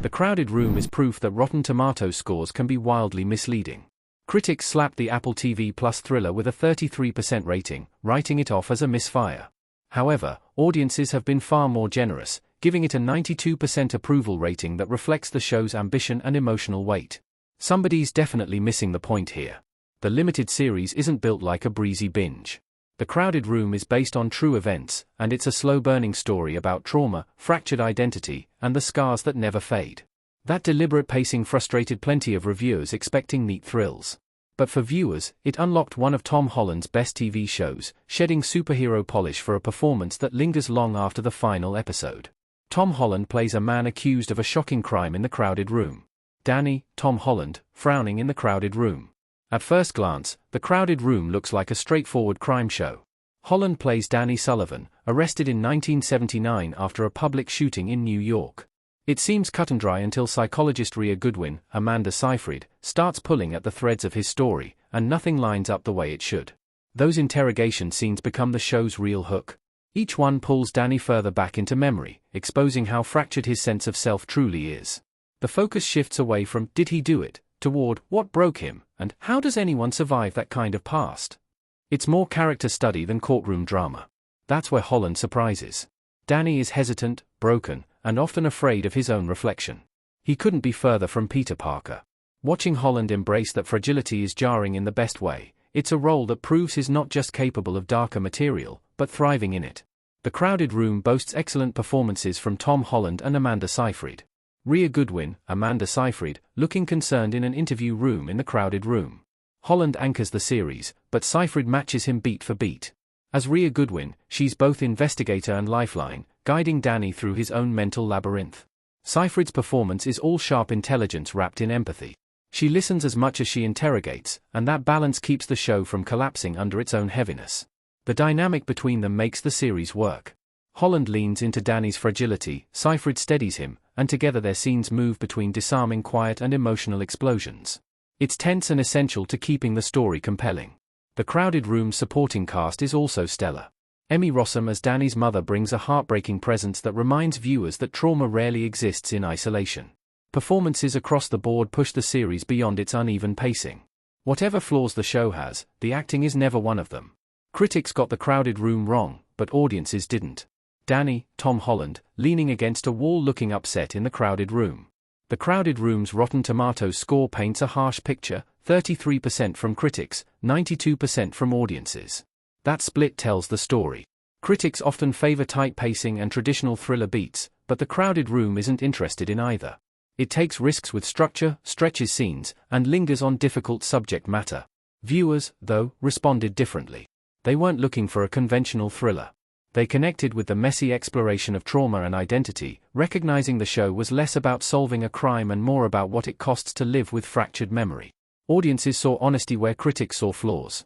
The Crowded Room is proof that Rotten Tomatoes scores can be wildly misleading. Critics slapped the Apple TV Plus thriller with a 33% rating, writing it off as a misfire. However, audiences have been far more generous, giving it a 92% approval rating that reflects the show's ambition and emotional weight. Somebody's definitely missing the point here. The limited series isn't built like a breezy binge. The Crowded Room is based on true events, and it's a slow-burning story about trauma, fractured identity, and the scars that never fade. That deliberate pacing frustrated plenty of reviewers expecting neat thrills. But for viewers, it unlocked one of Tom Holland's best TV shows, shedding superhero polish for a performance that lingers long after the final episode. Tom Holland plays a man accused of a shocking crime in the crowded room. Danny, Tom Holland, frowning in the crowded room. At first glance, the crowded room looks like a straightforward crime show. Holland plays Danny Sullivan, arrested in 1979 after a public shooting in New York. It seems cut and dry until psychologist Rhea Goodwin, Amanda Seyfried, starts pulling at the threads of his story, and nothing lines up the way it should. Those interrogation scenes become the show's real hook. Each one pulls Danny further back into memory, exposing how fractured his sense of self truly is. The focus shifts away from "did he do it?" toward "what broke him?" and "how does anyone survive that kind of past?" It's more character study than courtroom drama. That's where Holland surprises. Danny is hesitant, broken, and often afraid of his own reflection. He couldn't be further from Peter Parker. Watching Holland embrace that fragility is jarring in the best way. It's a role that proves he's not just capable of darker material, but thriving in it. The Crowded Room boasts excellent performances from Tom Holland and Amanda Seyfried. Rhea Goodwin, Amanda Seyfried, looking concerned in an interview room in the crowded room. Holland anchors the series, but Seyfried matches him beat for beat. As Rhea Goodwin, she's both investigator and lifeline, guiding Danny through his own mental labyrinth. Seyfried's performance is all sharp intelligence wrapped in empathy. She listens as much as she interrogates, and that balance keeps the show from collapsing under its own heaviness. The dynamic between them makes the series work. Holland leans into Danny's fragility, Seyfried steadies him, and together their scenes move between disarming quiet and emotional explosions. It's tense and essential to keeping the story compelling. The Crowded Room's supporting cast is also stellar. Emmy Rossum as Danny's mother brings a heartbreaking presence that reminds viewers that trauma rarely exists in isolation. Performances across the board push the series beyond its uneven pacing. Whatever flaws the show has, the acting is never one of them. Critics got The Crowded Room wrong, but audiences didn't. Danny, Tom Holland, leaning against a wall looking upset in the crowded room. The Crowded Room's Rotten Tomatoes score paints a harsh picture, 33% from critics, 92% from audiences. That split tells the story. Critics often favor tight pacing and traditional thriller beats, but The Crowded Room isn't interested in either. It takes risks with structure, stretches scenes, and lingers on difficult subject matter. Viewers, though, responded differently. They weren't looking for a conventional thriller. They connected with the messy exploration of trauma and identity, recognizing the show was less about solving a crime and more about what it costs to live with fractured memory. Audiences saw honesty where critics saw flaws.